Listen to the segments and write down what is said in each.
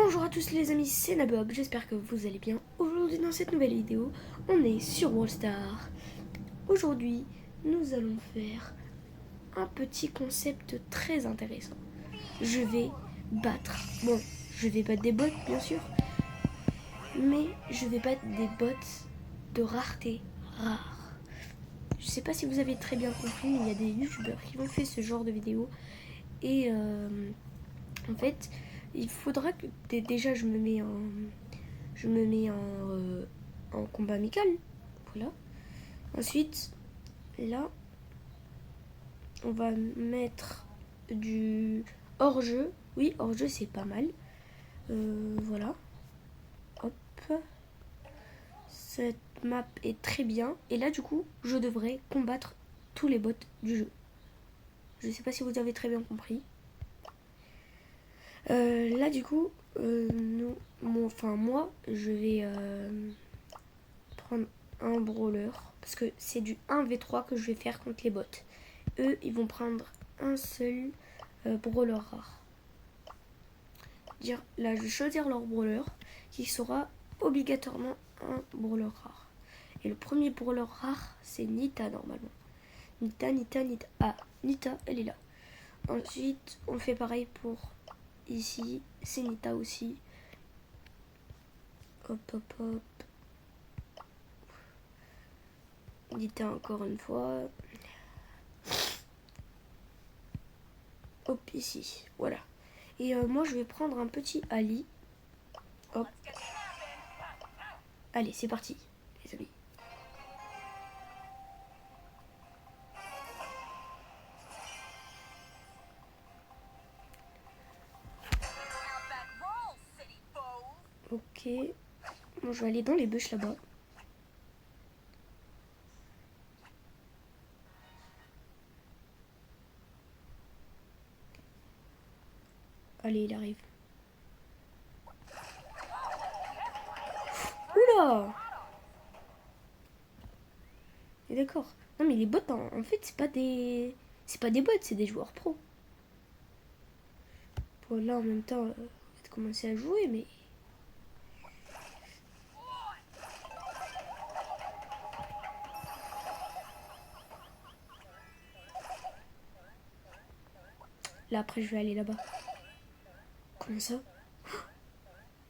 Bonjour à tous les amis, c'est Nabob, j'espère que vous allez bien. Aujourd'hui dans cette nouvelle vidéo, on est sur Brawl Stars. Aujourd'hui, nous allons faire un petit concept très intéressant. Je vais battre, je vais battre des bots bien sûr, mais je vais battre des bots de rareté rare. Je sais pas si vous avez très bien compris, mais il y a des youtubeurs qui vont faire ce genre de vidéos. Et en fait, il faudra que déjà je me mets en combat amical. Voilà. Ensuite, là, on va mettre du hors-jeu. Oui, hors-jeu, c'est pas mal. Voilà. Hop. Cette map est très bien. Et là, du coup, je devrais combattre tous les bots du jeu. Je sais pas si vous avez très bien compris. Là, du coup, moi, je vais prendre un brawler. Parce que c'est du 1v3 que je vais faire contre les bots. Eux, ils vont prendre un seul brawler rare. Là, je vais choisir leur brawler qui sera obligatoirement un brawler rare. Et le premier brawler rare, c'est Nita normalement. Nita. Ah, Nita, elle est là. Ensuite, on fait pareil pour ici. C'est Nita aussi. Hop, hop, hop. Nita encore une fois. Hop, ici. Voilà. Et moi, je vais prendre un petit Ali. Hop. Allez, c'est parti, les amis. Ok. Bon, je vais aller dans les bûches là-bas. Allez, il arrive. Oula! Et d'accord. Non mais les bots, en fait, c'est pas des... C'est pas des bots, c'est des joueurs pro. Bon, là, en même temps, on va commencer à jouer, mais... Là, après, je vais aller là-bas. Comment ça?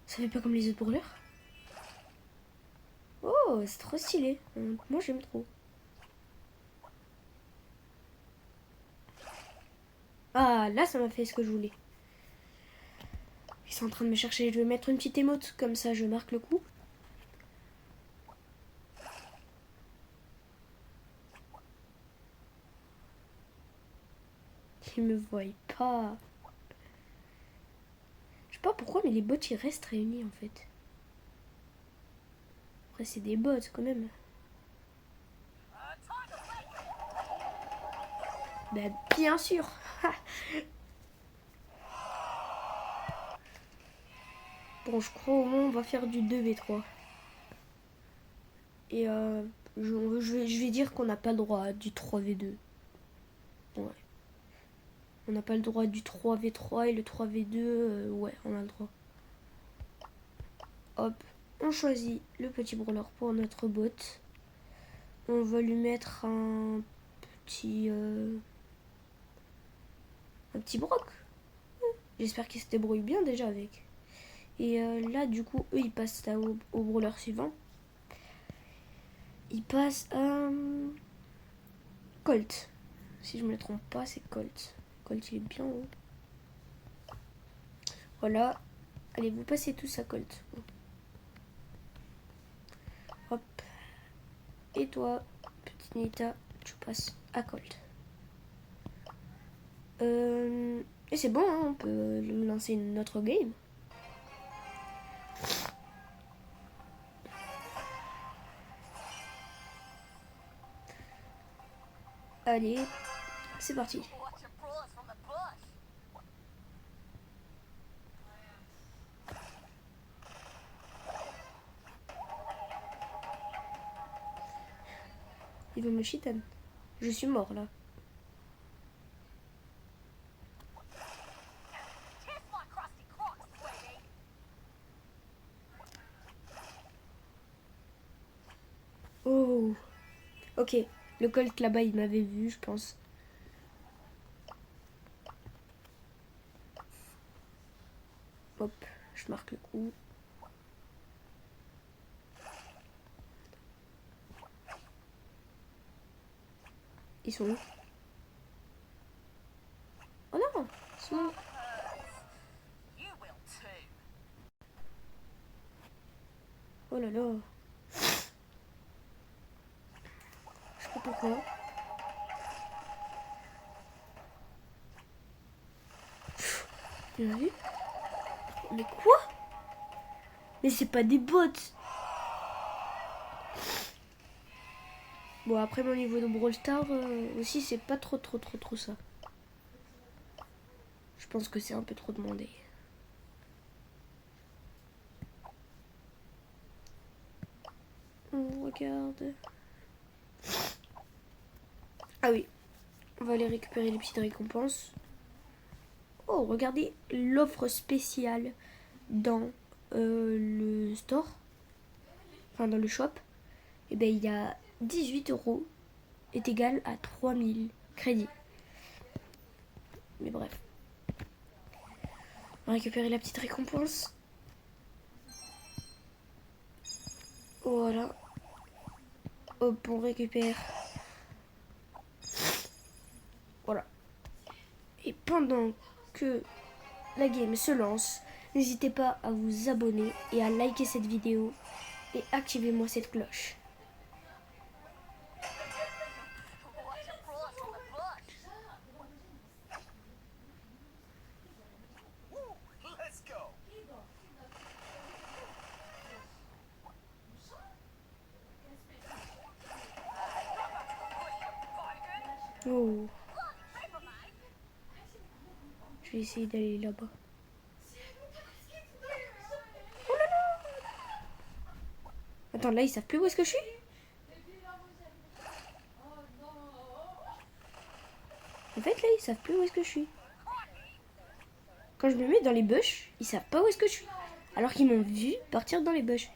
Ça fait pas comme les autres brawlers? Oh, c'est trop stylé. Moi, j'aime trop. Ah, là, ça m'a fait ce que je voulais. Ils sont en train de me chercher. Je vais mettre une petite émote, comme ça, je marque le coup. Ils me voient pas. Je sais pas pourquoi, mais les bots, ils restent réunis, en fait. Après, c'est des bots, quand même. Bah, bien sûr. Bon, je crois au moins on va faire du 2v3. Et je vais dire qu'on n'a pas le droit à du 3v2. Ouais. On n'a pas le droit du 3v3 et le 3v2, ouais, on a le droit. Hop, on choisit le petit brawler pour notre bot. On va lui mettre un petit Brock. J'espère qu'il se débrouille bien déjà avec. Et là, du coup, eux, ils passent au brawler suivant. Ils passent à Colt. Si je me trompe pas, c'est Colt. Colt, il est bien haut. Voilà. Allez, vous passez tous à Colt. Hop. Et toi, petite Nita, tu passes à Colt. Et c'est bon, hein, on peut lancer une autre game. Allez, c'est parti. Il veut me chitane. Je suis mort là. Ok, le Colt là-bas, il m'avait vu, je pense. Hop, je marque le coup. Ils sont où? Oh non, ils sont où? Oh là là. Je sais pas pourquoi. Tu l'as vu? Mais quoi? Mais c'est pas des bots. Bon, après mon niveau de Brawl Stars aussi, c'est pas trop ça. Je pense que c'est un peu trop demandé. On regarde. Ah oui, on va aller récupérer les petites récompenses. Oh, regardez l'offre spéciale dans le store, enfin dans le shop. Et ben il y a 18 euros est égal à 3000 crédits. Mais bref. On va récupérer la petite récompense. Voilà. Hop, on récupère. Voilà. Et pendant que la game se lance, n'hésitez pas à vous abonner et à liker cette vidéo et activez-moi cette cloche. Oh. Je vais essayer d'aller là-bas. Oh là là. Attends, là ils savent plus où est-ce que je suis? En fait là ils savent plus où est-ce que je suis. Quand je me mets dans les bush, ils savent pas où est-ce que je suis. Alors qu'ils m'ont vu partir dans les bush.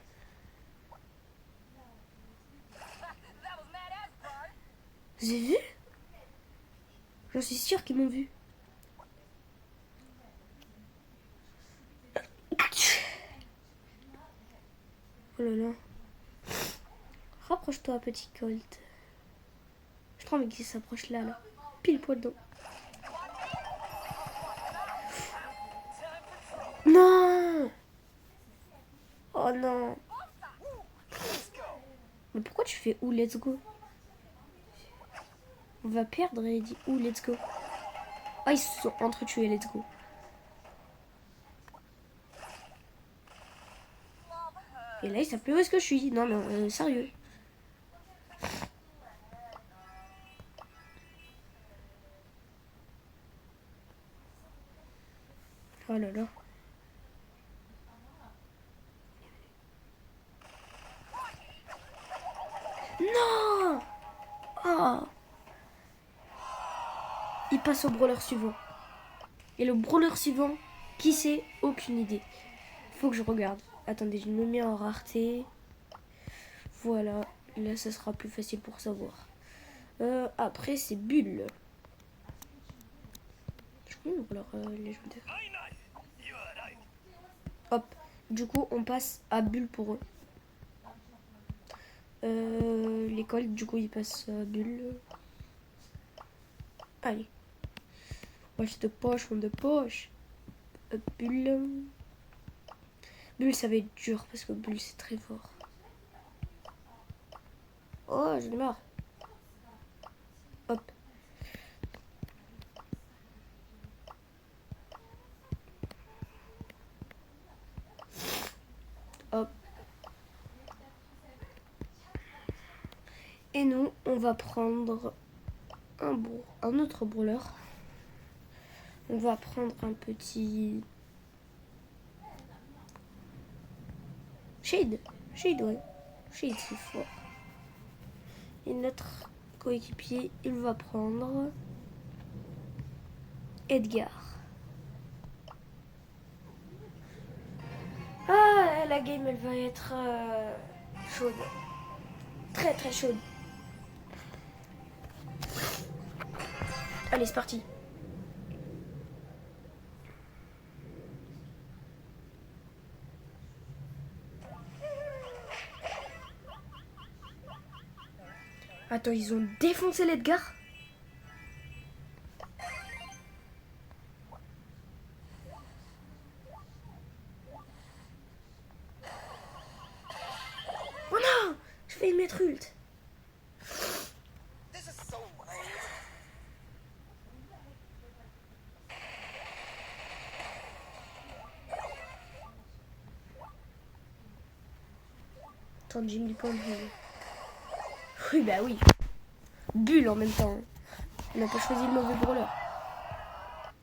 Vous avez vu? J'en suis sûre qu'ils m'ont vu. Oh là là. Rapproche-toi, petit Colt. Je trouve qu'il s'approche là, là. Pile poil dedans. Non! Oh non! Mais pourquoi tu fais où let's go? On va perdre et il dit où let's go? Ah, ils se sont entretués, let's go. Et là, ils savent plus où est-ce que je suis. Non, non, sérieux. Oh là là. Non! Oh! Il passe au brawler suivant. Et le brawler suivant, qui c'est? Aucune idée. Faut que je regarde. Attendez, je me mets en rareté. Voilà. Là, ça sera plus facile pour savoir. Après, c'est Bulle. Je connais le brawler légendaire. Hop. Du coup, on passe à Bulle pour eux. L'école, du coup, ils passent à Bulle. Allez. Watch the poche, on the poche. Bulle. Bulle, ça va être dur parce que Bulle, c'est très fort. Oh, j'en ai marre. Hop. Hop. Et nous, on va prendre un autre brawler. On va prendre un petit... Shade. Shade, ouais. Shade, c'est fort. Et notre coéquipier, il va prendre... Edgar. Ah, la game, elle va être chaude. Très, très chaude. Allez, c'est parti. Attends, ils ont défoncé l'Edgar? Oh non! Je vais y mettre ult. Attends, Jimmy Pond. Oui, bah oui. Bulle en même temps. On n'a pas choisi le mauvais brawler.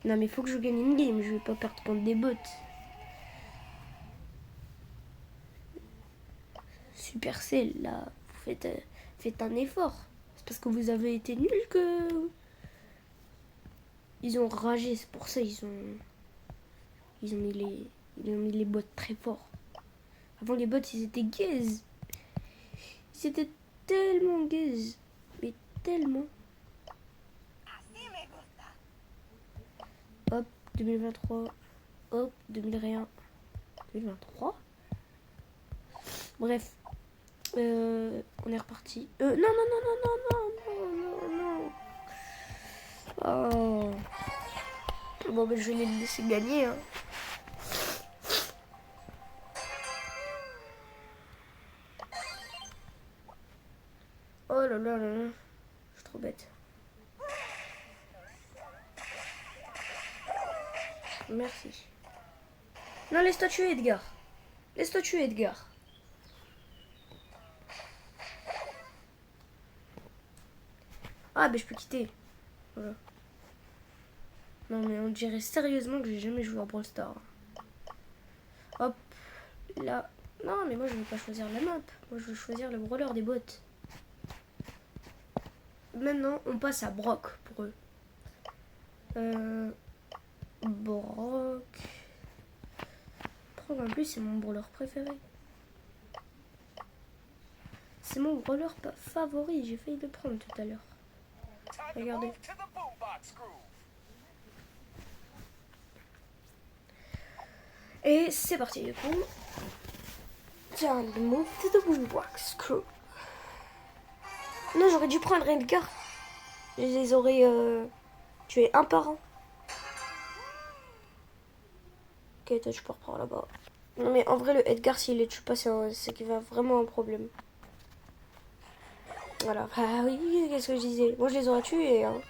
Non, mais faut que je gagne une game. Je vais pas perdre contre des bots. Supercell, là, vous faites un effort. C'est parce que vous avez été nuls que... Ils ont ragé, c'est pour ça ils ont mis les bots très forts. Avant les bots, ils étaient gaze. Ils étaient tellement gaze. Mais tellement. Hop, 2023. Hop, 2001. 2023. Bref. On est reparti. Non, non, non, non, non, non, non, non, non. Oh. Bon, ben, je vais les laisser gagner. Hein. Oh là là là là. Je suis trop bête. Merci. Non, laisse-toi tuer, Edgar. Laisse-toi tuer, Edgar. Ah, ben je peux quitter. Voilà. Non, mais on dirait sérieusement que j'ai jamais joué à Brawl Stars. Hop, là. Non, mais moi je veux pas choisir la map. Moi je veux choisir le brawler des bots. Maintenant, on passe à Brock pour eux. Brock. Brock, en plus, c'est mon brawler préféré. C'est mon brawler favori. J'ai failli le prendre tout à l'heure. Regardez. Et c'est parti du coup. Tiens, move to the boombox crew. Non, j'aurais dû prendre Edgar. Je les aurais tués un par un. Ok, toi tu peux reprendre là-bas. Non mais en vrai le Edgar s'il les tue pas c'est qu'il va vraiment un problème. Voilà. Ah oui, qu'est-ce que je disais? Moi je les aurais tués. Hein.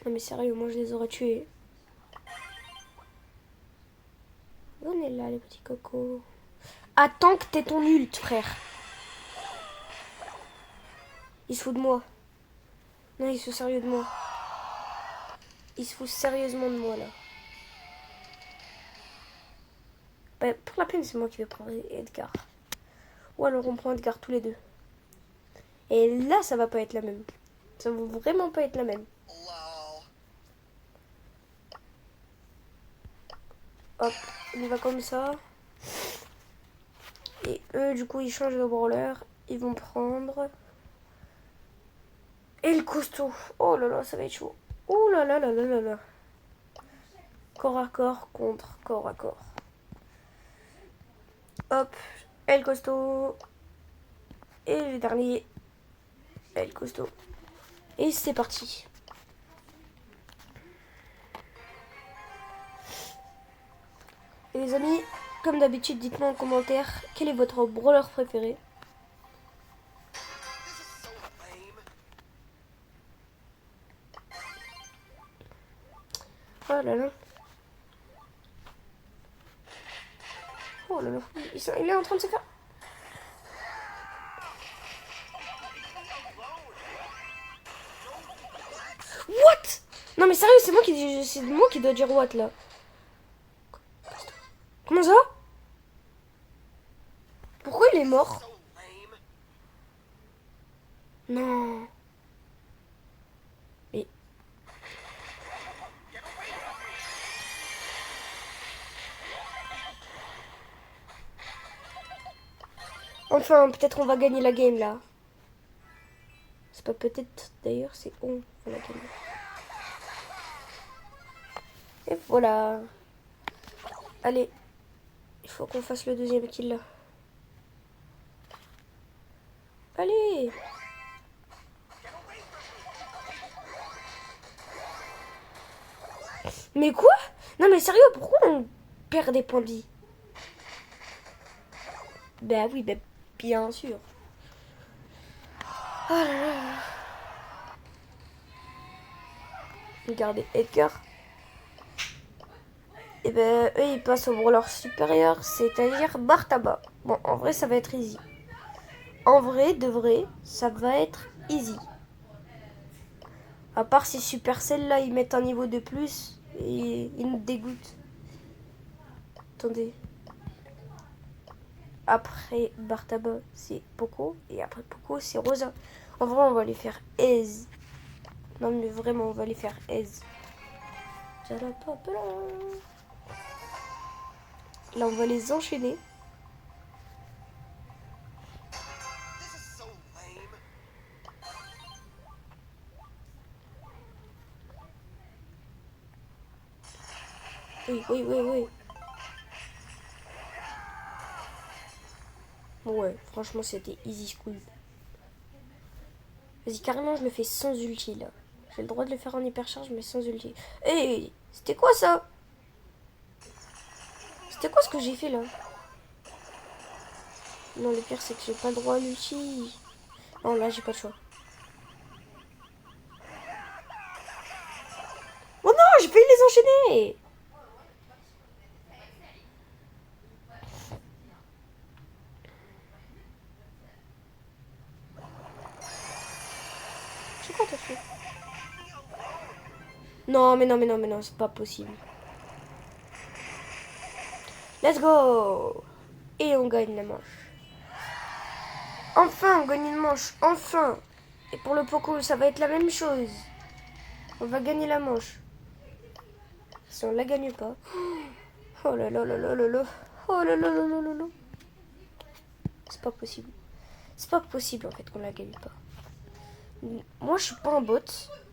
Non mais sérieux, moi je les aurais tués. On est là les petits cocos. Attends que t'aies ton ult frère. Il se fout de moi. Non, il se fout sérieux de moi. Il se fout sérieusement de moi là. Bah, pour la peine, c'est moi qui vais prendre Edgar. Ou alors on prend Edgar tous les deux. Et là, ça va pas être la même. Ça va vraiment pas être la même. Hop, il va comme ça. Et eux, du coup, ils changent de brawler. Ils vont prendre... Et le costaud. Oh là là, ça va être chaud. Oh là là là là là là. Corps à corps contre corps à corps. Hop, El Costaud. Et le dernier, El Costaud. Et c'est parti. Et les amis, comme d'habitude, dites-moi en commentaire quel est votre brawler préféré. Oh là là. Oh là là. Il est en train de se faire... What? Non mais sérieux, c'est moi qui dois dire what là. Comment ça? Pourquoi il est mort? Non. Mais... Enfin, peut-être on va gagner la game là. C'est pas peut-être d'ailleurs, c'est on va la gagner. Et voilà. Allez. Il faut qu'on fasse le deuxième kill là. Allez. Mais quoi? Non mais sérieux, pourquoi on perd des points de vie? Bah oui, bah bien sûr. Oh là là. Regardez, Edgar. Et ben eux ils passent au brawler supérieur, c'est-à-dire Bartaba. Bon, en vrai ça va être easy. En vrai, de vrai, ça va être easy. À part si Supercell là ils mettent un niveau de plus et ils nous dégoûtent. Attendez. Après Bartaba c'est Poco et après Poco c'est Rosa. En vrai on va les faire aise. Non mais vraiment on va les faire aise. Là on va les enchaîner. Oui, oui, oui, oui. Ouais, franchement c'était easy squeeze. Vas-y, carrément je le fais sans ulti là. J'ai le droit de le faire en hypercharge mais sans ulti. Hey, c'était quoi ça? C'était quoi ce que j'ai fait là? Non, le pire c'est que j'ai pas le droit à l'ulti. Non, là j'ai pas le choix. Oh non, j'ai failli les enchaîner. C'est quoi t'as fait? Non, mais non, mais non, mais non, c'est pas possible. Let's go. Et on gagne la manche. Enfin, on gagne une manche. Enfin. Et pour le Poco, ça va être la même chose. On va gagner la manche. Si on la gagne pas. Oh là là là là là là. Oh là là là là là là. C'est pas possible. C'est pas possible en fait qu'on la gagne pas. Moi je suis pas un bot.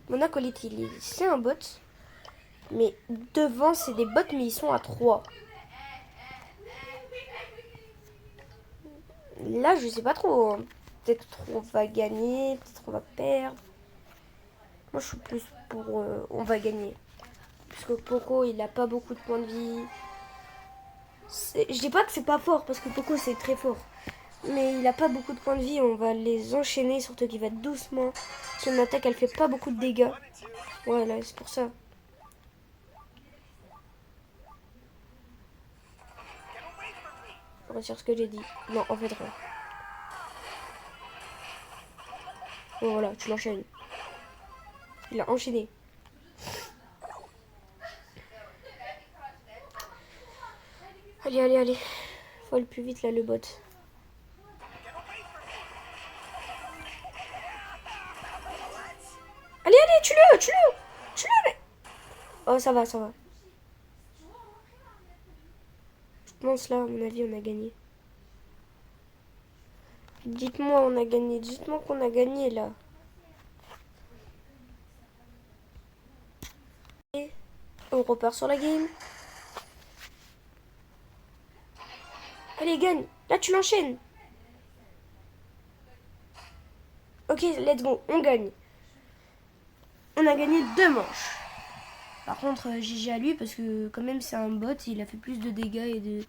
Mon acolyte c'est un bot. Mais devant c'est des bots mais ils sont à 3. Là je sais pas trop. Hein. Peut-être on va gagner, peut-être on va perdre. Moi je suis plus pour on va gagner. Parce que Poco il a pas beaucoup de points de vie. Je dis pas que c'est pas fort parce que Poco c'est très fort. Mais il a pas beaucoup de points de vie, on va les enchaîner, surtout qu'il va doucement. Son attaque elle fait pas beaucoup de dégâts. Voilà, c'est pour ça. Je retire ce que j'ai dit. Non, en fait rien. Bon voilà, tu l'enchaînes. Il a enchaîné. Allez, allez, allez. Faut aller plus vite là le bot. Allez, allez, tue-le, tue-le, tue-le, mais... Oh, ça va, ça va. Je pense là, à mon avis, on a gagné. Dites-moi, on a gagné. Dites-moi qu'on a gagné là. Et on repart sur la game. Allez, gagne. Là, tu l'enchaînes. Ok, let's go. On gagne. On a gagné 2 manches. Par contre, GG à lui parce que quand même c'est un bot, il a fait plus de dégâts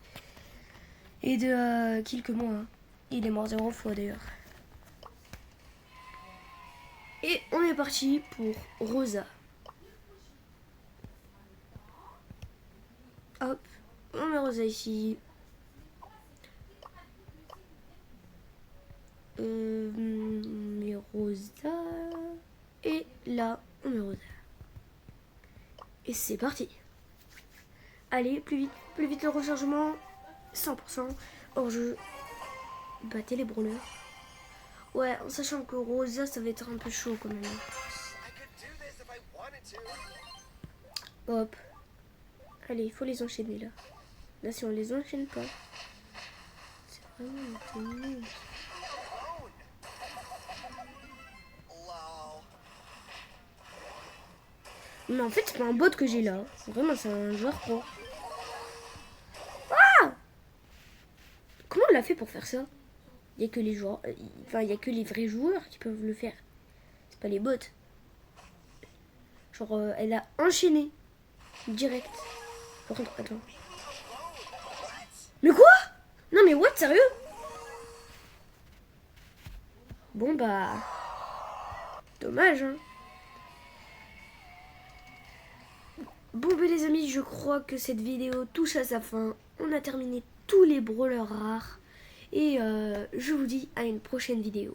et de kills que moi. Hein. Il est mort 0 fois d'ailleurs. Et on est parti pour Rosa. Hop, on met Rosa ici. On met Rosa. Et là, on met Rosa. Et c'est parti. Allez, plus vite le rechargement. 100% hors jeu. Battez les brawlers. Ouais, en sachant que Rosa, ça va être un peu chaud quand même. Hop. Allez, il faut les enchaîner là. Là, si on les enchaîne pas, c'est vraiment nul. Mais en fait, c'est pas un bot que j'ai là. Vraiment, c'est un joueur pro. Comment on l'a fait pour faire ça? Il y a que les joueurs, il y a que les vrais joueurs qui peuvent le faire. C'est pas les bots. Genre, elle a enchaîné direct. Par contre, attends. Mais quoi? Non mais what, sérieux? Bon bah, dommage hein. Bon bah les amis, je crois que cette vidéo touche à sa fin. On a terminé tous les brawlers rares. Et je vous dis à une prochaine vidéo.